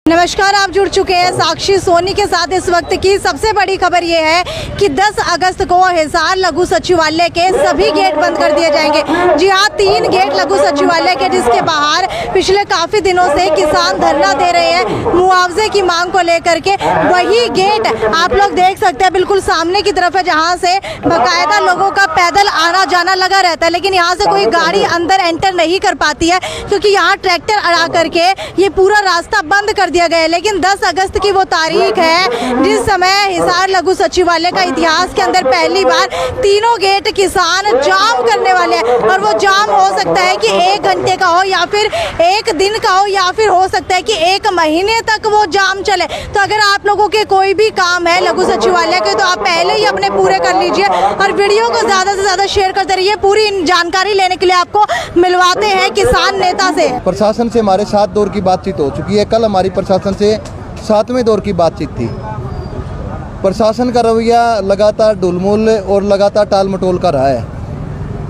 नमस्कार, आप जुड़ चुके हैं साक्षी सोनी के साथ। इस वक्त की सबसे बड़ी खबर ये है कि 10 अगस्त को हिसार लघु सचिवालय के सभी गेट बंद कर दिए जाएंगे। जी हाँ, 3 गेट लघु सचिवालय के, जिसके बाहर पिछले काफी दिनों से किसान धरना दे रहे हैं मुआवजे की मांग को लेकर के। वही गेट आप लोग देख सकते हैं बिल्कुल सामने की तरफ है, जहाँ से बाकायदा लोगों का पैदल आना जाना लगा रहता है, लेकिन यहाँ से कोई गाड़ी अंदर एंटर नहीं कर पाती है क्योंकि यहाँ ट्रैक्टर अड़ा करके ये पूरा रास्ता बंद कर दिया गया है। लेकिन 10 अगस्त की वो तारीख है जिस समय हिसार लघु सचिवालय का इतिहास के अंदर पहली बार तीनों गेट किसान जाम करने वाले हैं। और वो जाम हो सकता है कि 1 घंटे का हो, या फिर 1 दिन का हो, या फिर हो सकता है कि 1 महीने तक वो जाम चले। तो अगर आप लोगों के कोई भी काम है लघु सचिवालय के, तो आप पहले ही अपने पूरे कर लीजिए और वीडियो को ज्यादा से ज्यादा शेयर करते रहिए। पूरी जानकारी लेने के लिए आपको मिलवाते हैं किसान नेता से। प्रशासन से हमारे 7 दौर की बातचीत हो चुकी है। कल हमारी प्रशासन से 7वें दौर की बातचीत थी। प्रशासन का रवैया लगातार ढुलमुल और लगातार टाल मटोल का रहा है।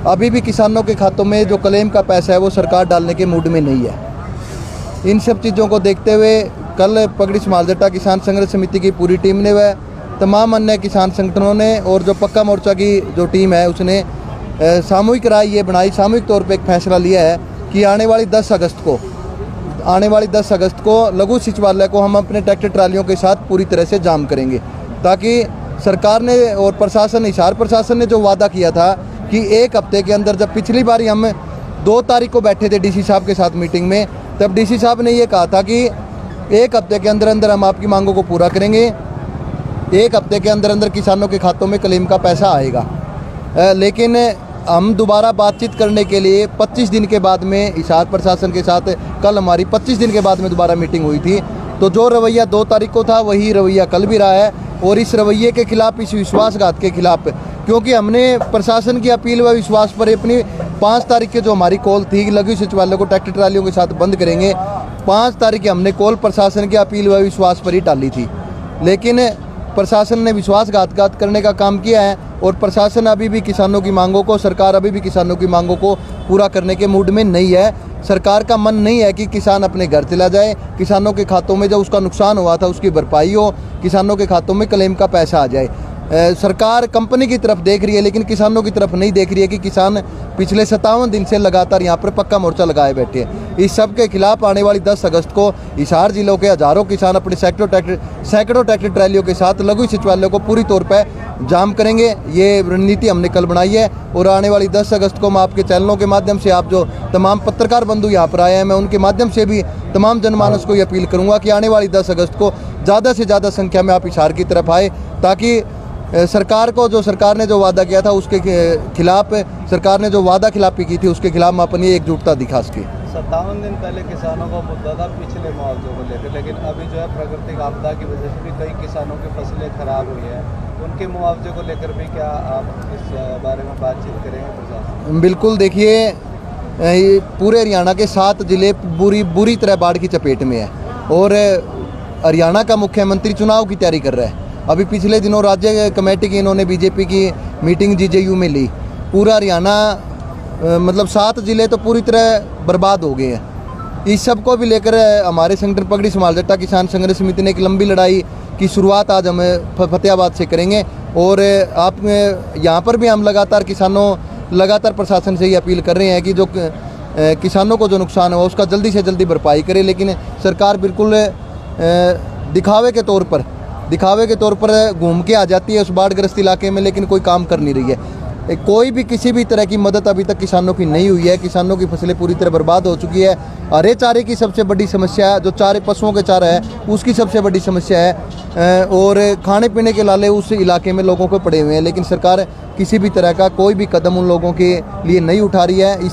अभी भी किसानों के खातों में जो क्लेम का पैसा है वो सरकार डालने के मूड में नहीं है। इन सब चीज़ों को देखते हुए कल पगड़ी समालजट्टा किसान संघर्ष समिति की पूरी टीम ने व तमाम अन्य किसान संगठनों ने और जो पक्का मोर्चा की जो टीम है उसने सामूहिक राय ये बनाई, सामूहिक तौर पे एक फैसला लिया है कि आने वाली 10 अगस्त को लघु सचिवालय को हम अपने ट्रैक्टर ट्रालियों के साथ पूरी तरह से जाम करेंगे, ताकि सरकार ने और प्रशासन, हिसार प्रशासन ने जो वादा किया था कि 1 हफ्ते के अंदर, जब पिछली बारी हम 2 तारीख को बैठे थे डीसी साहब के साथ मीटिंग में, तब डीसी साहब ने ये कहा था कि 1 हफ्ते के अंदर अंदर हम आपकी मांगों को पूरा करेंगे, 1 हफ्ते के अंदर अंदर किसानों के खातों में क्लेम का पैसा आएगा। लेकिन हम दोबारा बातचीत करने के लिए 25 दिन के बाद में हिसार प्रशासन के साथ कल हमारी 25 दिन के बाद में दोबारा मीटिंग हुई थी। तो जो रवैया 2 तारीख को था वही रवैया कल भी रहा है। और इस रवैये के खिलाफ, इस विश्वासघात के खिलाफ, क्योंकि हमने प्रशासन की अपील व विश्वास पर अपनी 5 तारीख के जो हमारी कॉल थी लघु सचिवालय को ट्रैक्टर ट्रालियों के साथ बंद करेंगे, 5 तारीख की हमने कॉल प्रशासन की अपील व विश्वास पर ही डाली थी। लेकिन प्रशासन ने विश्वासघात करने का काम किया है और प्रशासन अभी भी किसानों की मांगों को, सरकार अभी भी किसानों की मांगों को पूरा करने के मूड में नहीं है। सरकार का मन नहीं है कि किसान अपने घर चला जाए, किसानों के खातों में जो उसका नुकसान हुआ था उसकी भरपाई हो, किसानों के खातों में क्लेम का पैसा आ जाए। सरकार कंपनी की तरफ देख रही है लेकिन किसानों की तरफ नहीं देख रही है कि किसान पिछले 57 दिन से लगातार यहाँ पर पक्का मोर्चा लगाए बैठे हैं। इस सब के खिलाफ आने वाली 10 अगस्त को हिसार जिलों के हजारों किसान अपने सैकड़ों ट्रैक्टर ट्रैलियों के साथ लघु सचिवालय को पूरी तौर पर जाम करेंगे। ये रणनीति हमने कल बनाई है और आने वाली 10 अगस्त को मैं आपके चैनलों के माध्यम से, आप जो तमाम पत्रकार बंधु यहाँ पर आए हैं, मैं उनके माध्यम से भी तमाम जनमानस को ये अपील करूँगा कि आने वाली 10 अगस्त को ज़्यादा से ज़्यादा संख्या में आप हिसार की तरफ आए, ताकि सरकार ने जो वादा किया था उसके खिलाफ, सरकार ने जो वादा खिलाफी की थी उसके खिलाफ हम अपनी एकजुटता दिखा सके। 57 दिन पहले किसानों का मुद्दा था पिछले मुआवजे को लेकर, लेकिन अभी जो है प्राकृतिक आपदा की वजह से भी कई किसानों की फसलें खराब हुई हैं, उनके मुआवजे को लेकर भी क्या आप इस बारे में बातचीत करेंगे प्रशासन? बिल्कुल, देखिए पूरे हरियाणा के 7 जिले बुरी तरह बाढ़ की चपेट में है और हरियाणा का मुख्यमंत्री चुनाव की तैयारी कर रहा है। अभी पिछले दिनों राज्य कमेटी की इन्होंने बीजेपी की मीटिंग जीजेयू में ली। पूरा हरियाणा, मतलब 7 जिले तो पूरी तरह बर्बाद हो गए हैं। इस सब को भी लेकर हमारे संगठन पगड़ी समालजट्टा किसान संघर्ष समिति ने एक लंबी लड़ाई की शुरुआत आज हम फतेहाबाद से करेंगे। और आप यहाँ पर भी हम लगातार प्रशासन से ये अपील कर रहे हैं कि जो किसानों को जो नुकसान हुआ उसका जल्दी से जल्दी भरपाई करे। लेकिन सरकार बिल्कुल दिखावे के तौर पर घूम के आ जाती है उस बाढ़ग्रस्त इलाके में, लेकिन कोई काम कर नहीं रही है। कोई भी किसी भी तरह की मदद अभी तक किसानों की नहीं हुई है। किसानों की फसलें पूरी तरह बर्बाद हो चुकी है। हरे चारे की सबसे बड़ी समस्या है, जो चारे पशुओं के चारा है उसकी सबसे बड़ी समस्या है। और खाने पीने के लाले उस इलाके में लोगों को पड़े हुए हैं, लेकिन सरकार किसी भी तरह का कोई भी कदम उन लोगों के लिए नहीं उठा रही है।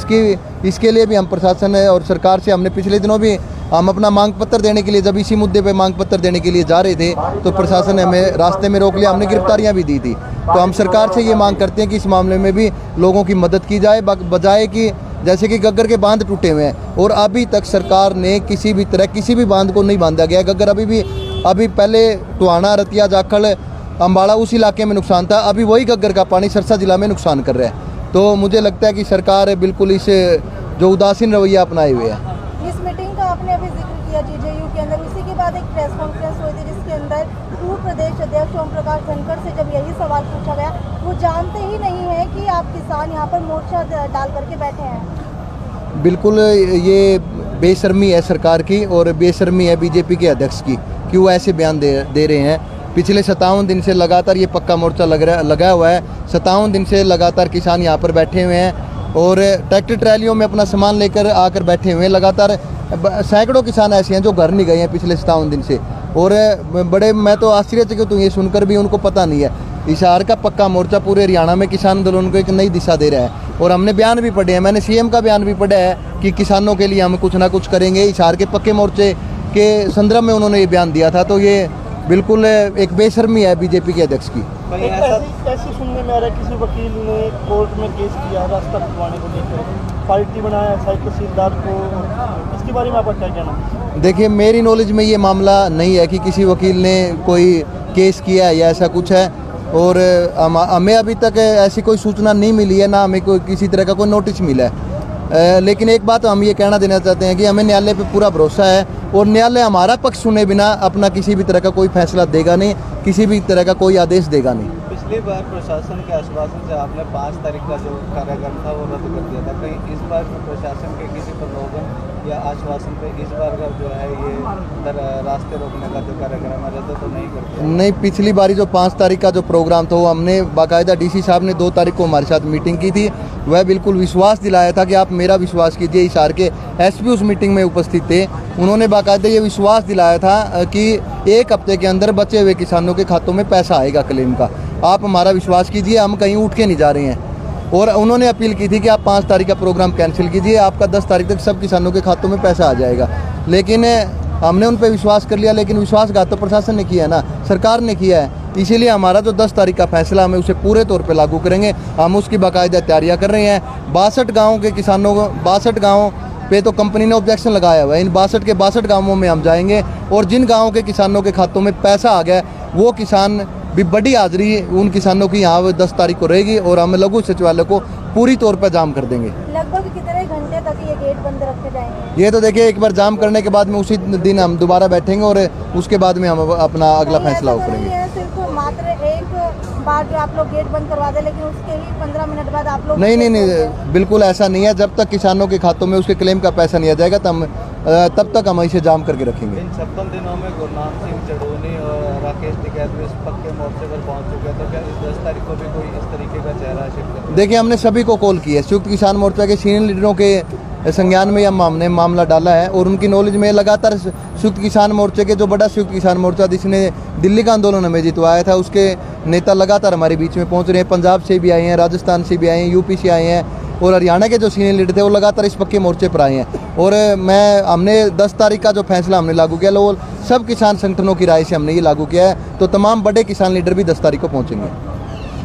इसके लिए भी हम प्रशासन और सरकार से, हमने पिछले दिनों भी हम अपना मांग पत्र देने के लिए, जब इसी मुद्दे पे मांग पत्र देने के लिए जा रहे थे तो प्रशासन ने हमें रास्ते में रोक लिया, हमने गिरफ्तारियां भी दी थी। तो हम सरकार से ये मांग करते हैं कि इस मामले में भी लोगों की मदद की जाए, बजाय कि जैसे कि गग्गर के बांध टूटे हुए हैं और अभी तक सरकार ने किसी भी बांध को नहीं बांधा गया। गग्गर अभी पहले टुहाना, रतिया, जाखड़, अम्बाड़ा उस इलाके में नुकसान था, अभी वही गग्गर का पानी सिरसा जिला में नुकसान कर रहा है। तो मुझे लगता है कि सरकार बिल्कुल इस जो उदासीन रवैया अपनाए हुए है। इस मीटिंग का आपने अभी जिक्र किया जीजेयू के अंदर, उसी के के बाद एक प्रेस कॉन्फ्रेंस हुई थी जिसके अंदर पूर्व प्रदेश अध्यक्ष ओम प्रकाश धनखड़ से जब यही सवाल पूछा गया, वो जानते ही नहीं है कि आप किसान यहाँ पर मोर्चा डाल करके बैठे हैं। बिल्कुल ये बेशर्मी है सरकार की और बेशर्मी है बीजेपी के अध्यक्ष की कि वो ऐसे बयान दे रहे हैं। पिछले 57 दिन से लगातार ये पक्का मोर्चा लगा हुआ है। 57 दिन से लगातार किसान यहाँ पर बैठे हुए हैं और ट्रैक्टर ट्रैलियों में अपना सामान लेकर आकर बैठे हुए हैं। लगातार सैकड़ों किसान ऐसे हैं जो घर नहीं गए हैं पिछले 57 दिन से। और बड़े मैं तो आश्चर्यचकित हूँ ये सुनकर भी, उनको पता नहीं है हिसार का पक्का मोर्चा पूरे हरियाणा में किसान आंदोलन को एक नई दिशा दे रहा है। और हमने बयान भी पढ़े हैं, मैंने सीएम का बयान भी पढ़ा है कि किसानों के लिए हम कुछ ना कुछ करेंगे। हिसार के पक्के मोर्चे के संदर्भ में उन्होंने ये बयान दिया था। तो ये बिल्कुल एक बेशर्मी है बीजेपी के अध्यक्ष की। ऐसे सुनने में आ रहा है किसी वकील ने कोर्ट में केस किया रास्ता खुलवाने को लेकर, पार्टी बनाया साहिब तहसीलदार को, इसके बारे में आपका क्या कहना? देखिए, मेरी नॉलेज में ये मामला नहीं है कि किसी वकील ने कोई केस किया है या ऐसा कुछ है। और हमें अभी तक ऐसी कोई सूचना नहीं मिली है, ना हमें कोई किसी तरह का कोई नोटिस मिला है। लेकिन एक बात हम ये कहना देना चाहते हैं कि हमें न्यायालय पे पूरा भरोसा है और न्यायालय हमारा पक्ष सुने बिना अपना किसी भी तरह का कोई फैसला देगा नहीं, किसी भी तरह का कोई आदेश देगा नहीं। पिछली बार प्रशासन के आश्वासन से आपने 5 तारीख का जो कार्यक्रम था वो रद्द कर दिया था। कहीं इस बार प्रशासन के किसी प्रलोभन या आश्वासन पे इस बार का जो है ये रास्ते रोकने का जो कार्यक्रम है रद्द तो नहीं करते? नहीं, पिछली बारी जो 5 तारीख का जो प्रोग्राम था वो हमने बाकायदा डीसी साहब ने 2 तारीख को हमारे साथ मीटिंग की थी। वह बिल्कुल विश्वास दिलाया था कि आप मेरा विश्वास कीजिए। हिसार के एसपी उस मीटिंग में उपस्थित थे। उन्होंने बाकायदा ये विश्वास दिलाया था कि 1 हफ्ते के अंदर बचे हुए किसानों के खातों में पैसा आएगा क्लेम का। आप हमारा विश्वास कीजिए, हम कहीं उठ के नहीं जा रहे हैं। और उन्होंने अपील की थी कि आप 5 तारीख का प्रोग्राम कैंसिल कीजिए, आपका 10 तारीख तक सब किसानों के खातों में पैसा आ जाएगा। लेकिन हमने उन पर विश्वास कर लिया, लेकिन विश्वासघात तो प्रशासन ने किया है ना, सरकार ने किया है। इसीलिए हमारा जो 10 तारीख का फैसला हमें उसे पूरे तौर पे लागू करेंगे। हम उसकी बाकायदा तैयारियां कर रहे हैं। 62 गाँव के किसानों को 62 गाँव पे तो कंपनी ने ऑब्जेक्शन लगाया हुआ है। इन 62 के 62 गाँवों में हम जाएंगे और जिन गाँवों के किसानों के खातों में पैसा आ गया वो किसान भी बड़ी हाजिरी उन किसानों की यहाँ 10 तारीख को रहेगी और हम लघु सचिवालय को पूरी तौर पर जाम कर देंगे। लगभग कितने घंटे तक ये गेट बंद रखे जाएंगे? ये तो देखिए, एक बार जाम करने के बाद में उसी दिन हम दोबारा बैठेंगे और उसके बाद में हम अपना अगला फैसला करेंगे। सिर्फ मात्र एक बार जो आप लोग गेट बंद करवा दे, लेकिन उसके ही 15 मिनट बाद आप लोग नहीं, बिल्कुल ऐसा नहीं है। जब तक किसानों के खातों में उसके क्लेम का पैसा नहीं आ जाएगा तब तक हम इसे जाम करके रखेंगे। इन 56 दिनों में गुरनाम सिंह चढ़ोनी और राकेश टिकैत भी इस पक्के मोर्चे पर पहुंच चुके हैं। तो क्या इस 10 तारीख को भी कोई इस तरीके का चेहरा शिफ्ट? देखिए, हमने सभी को कॉल किया है। संयुक्त किसान मोर्चा के सीनियर लीडरों के संज्ञान में हमने मामला डाला है और उनकी नॉलेज में लगातार संयुक्त किसान मोर्चे के जो बड़ा संयुक्त किसान मोर्चा जिसने दिल्ली का आंदोलन हमें जितवाया था उसके नेता लगातार हमारे बीच में पहुंच रहे हैं। पंजाब से भी आए हैं, राजस्थान से भी आए हैं, यूपी से आए हैं और हरियाणा के जो सीनियर लीडर थे वो लगातार इस पक्के मोर्चे पर आए हैं। और हमने 10 तारीख का जो फैसला हमने लागू किया वो सब किसान संगठनों की राय से हमने ये लागू किया है। तो तमाम बड़े किसान लीडर भी 10 तारीख को पहुँचेंगे।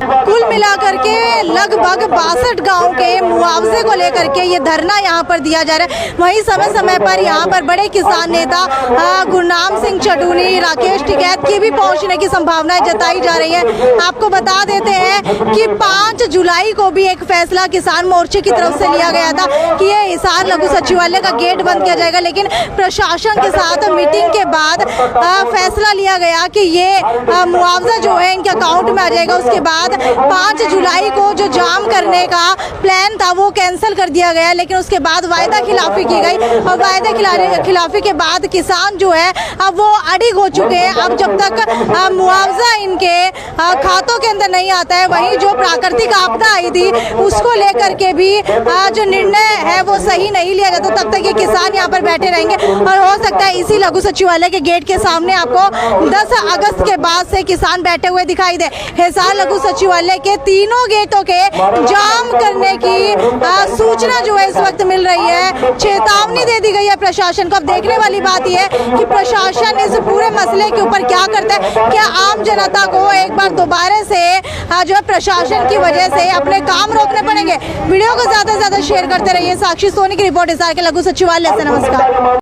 कुल मिलाकर के लगभग 62 गांव के मुआवजे को लेकर के ये धरना यहाँ पर दिया जा रहा है। वहीं समय समय पर यहाँ पर बड़े किसान नेता गुरनाम सिंह चढ़ोनी, राकेश टिकैत की भी पहुँचने की संभावनाएं जताई जा रही है। आपको बता देते हैं कि 5 जुलाई को भी एक फैसला किसान मोर्चे की तरफ से लिया गया था कि ये हिसार लघु सचिवालय का गेट बंद किया जाएगा, लेकिन प्रशासन के साथ मीटिंग के बाद फैसला लिया गया कि ये मुआवजा जो है इनके अकाउंट में आ जाएगा। उसके बाद 5 जुलाई को जो जाम करने का प्लान था वो कैंसिल कर दिया गया, लेकिन उसके बाद वायदा खिलाफी की गई और वायदा खिलाफी के बाद किसान जो है अब वो अड़िग हो चुके हैं। अब जब तक मुआवजा इनके खातों के अंदर नहीं आता है, वहीं जो प्राकृतिक आपदा आई थी उसको लेकर के भी जो निर्णय है वो सही नहीं लिया जाता, तब तक ये किसान यहाँ पर बैठे रहेंगे। और हो सकता है इसी लघु सचिवालय के गेट के सामने आपको 10 अगस्त के बाद से किसान बैठे हुए दिखाई दे। हिसार लघु सचिवालय के तीनों गेटों के जाम करने की सूचना जो है इस वक्त मिल रही है। चेतावनी दे दी गई है प्रशासन को। अब देखने वाली बात यह है कि प्रशासन इस पूरे मसले के ऊपर क्या करता है। क्या आम जनता को एक बार दोबारा से जो है प्रशासन की वजह से अपने काम रोकने पड़ेंगे? वीडियो को ज्यादा से ज्यादा शेयर करते रहिए। साक्षी सोनी की रिपोर्ट हिसार के लघु सचिवालय से। नमस्कार।